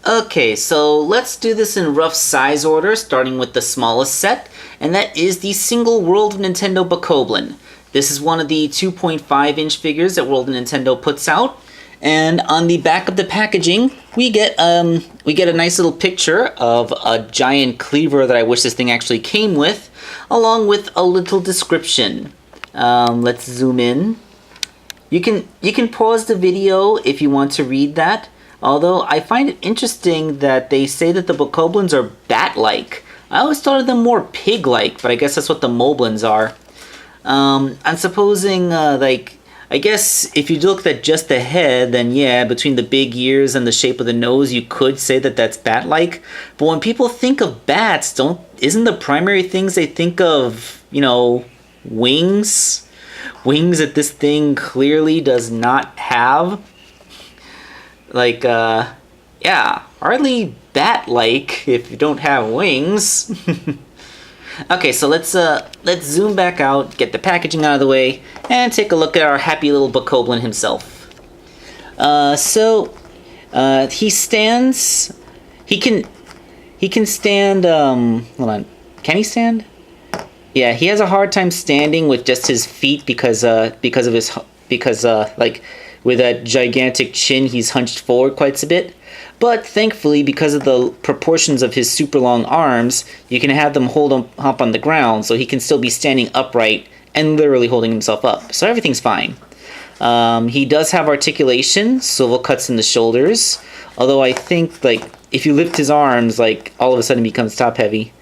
Okay, so let's do this in rough size order, starting with the smallest set, and that is the single World of Nintendo Bokoblin. This is one of the 2.5-inch figures that World of Nintendo puts out, and on the back of the packaging, we get a nice little picture of a giant cleaver that I wish this thing actually came with, along with a little description. Let's zoom in. You can pause the video if you want to read that. Although I find it interesting that they say that the Bokoblins are bat-like. I always thought of them more pig-like, but I guess that's what the Moblins are. I'm supposing, I guess if you look at just the head, then yeah, between the big ears and the shape of the nose, you could say that that's bat-like. But when people think of bats, isn't the primary things they think of, wings? Wings that this thing clearly does not have. Yeah, hardly bat-like if you don't have wings. Okay, so let's zoom back out, get the packaging out of the way, and take a look at our happy little Bokoblin himself. He stands. He can stand. Hold on. Can he stand? Yeah, he has a hard time standing with just his feet because with that gigantic chin, he's hunched forward quite a bit. But thankfully, because of the proportions of his super long arms, you can have them hop on the ground, so he can still be standing upright and literally holding himself up. So everything's fine. He does have articulation, swivel cuts in the shoulders. Although I think, if you lift his arms, all of a sudden he becomes top heavy.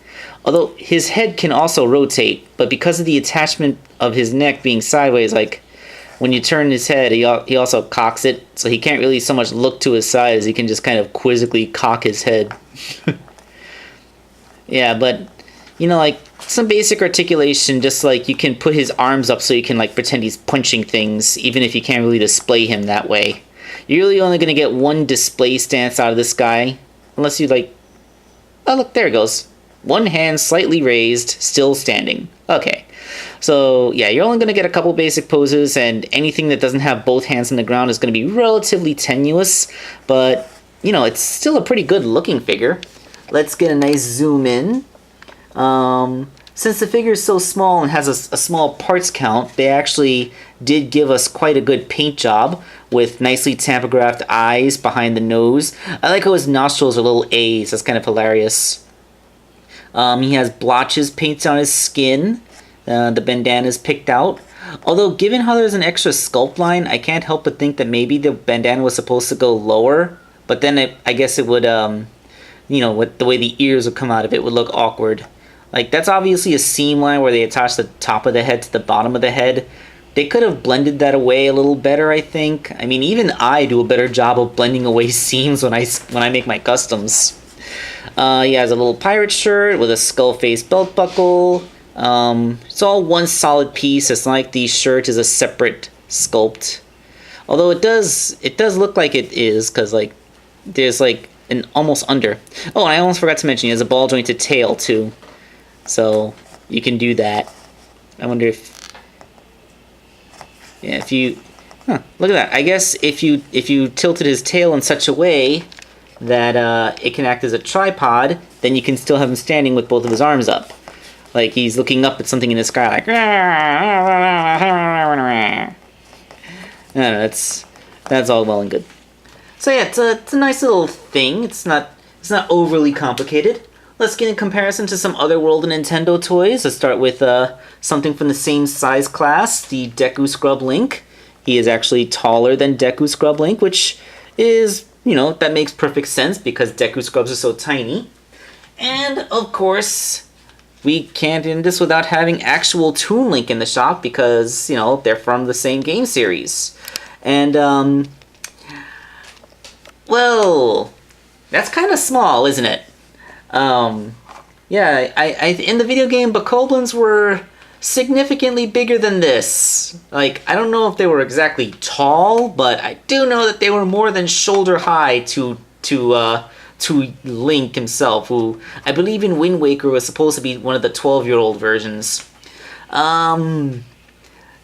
Although his head can also rotate, but because of the attachment of his neck being sideways, when you turn his head, he also cocks it, so he can't really so much look to his side as he can just kind of quizzically cock his head. Yeah, but, some basic articulation, just you can put his arms up so you can, pretend he's punching things, even if you can't really display him that way. You're really only going to get one display stance out of this guy, unless you, oh, look, there it goes. One hand slightly raised, still standing. Okay. So, yeah, you're only going to get a couple basic poses, and anything that doesn't have both hands on the ground is going to be relatively tenuous, but, it's still a pretty good-looking figure. Let's get a nice zoom in. Since the figure is so small and has a small parts count, they actually did give us quite a good paint job with nicely tampographed eyes behind the nose. I like how his nostrils are little A's. That's kind of hilarious. He has blotches painted on his skin. The bandana is picked out. Although, given how there's an extra sculpt line, I can't help but think that maybe the bandana was supposed to go lower. But then I guess it would, with the way the ears would come out of it would look awkward. That's obviously a seam line where they attach the top of the head to the bottom of the head. They could have blended that away a little better, I think. I mean, even I do a better job of blending away seams when I make my customs. He has a little pirate shirt with a skull face belt buckle. It's all one solid piece. It's not like the shirt is a separate sculpt. Although it does look like it is, because there's an almost under. Oh, and I almost forgot to mention he has a ball jointed tail too. So you can do that. I wonder if look at that. I guess if you tilted his tail in such a way that it can act as a tripod, then you can still have him standing with both of his arms up. He's looking up at something in the sky, I don't know, that's all well and good. So yeah, it's a nice little thing. It's not overly complicated. Let's get in comparison to some other World of Nintendo toys. Let's start with something from the same size class, the Deku Scrub Link. He is actually taller than Deku Scrub Link, which is, that makes perfect sense because Deku Scrubs are so tiny. And, of course, we can't end this without having actual Toon Link in the shop because, they're from the same game series. And, well, that's kind of small, isn't it? Yeah, I in the video game, Bokoblins were significantly bigger than this. I don't know if they were exactly tall, but I do know that they were more than shoulder high to Link himself, who I believe in Wind Waker was supposed to be one of the 12-year-old versions.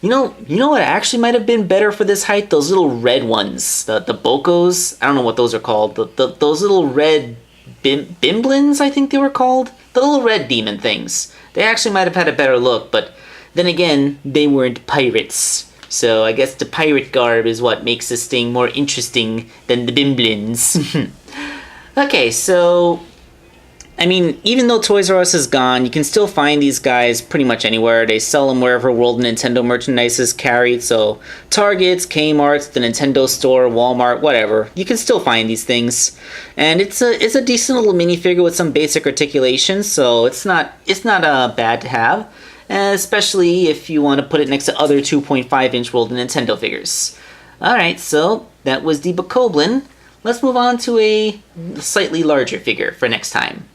You know what actually might have been better for this height? Those little red ones, the Bokos. I don't know what those are called. Those little red Bimblins, I think they were called. The little red demon things. They actually might have had a better look, but then again, they weren't pirates. So I guess the pirate garb is what makes this thing more interesting than the Bimblins. Okay, so I mean, even though Toys R Us is gone, you can still find these guys pretty much anywhere. They sell them wherever World of Nintendo merchandise is carried, so Targets, Kmart's, the Nintendo Store, Walmart, whatever. You can still find these things. And it's a decent little minifigure with some basic articulation, so it's not bad to have. Especially if you want to put it next to other 2.5-inch World of Nintendo figures. Alright, so that was the Bokoblin. Let's move on to a slightly larger figure for next time.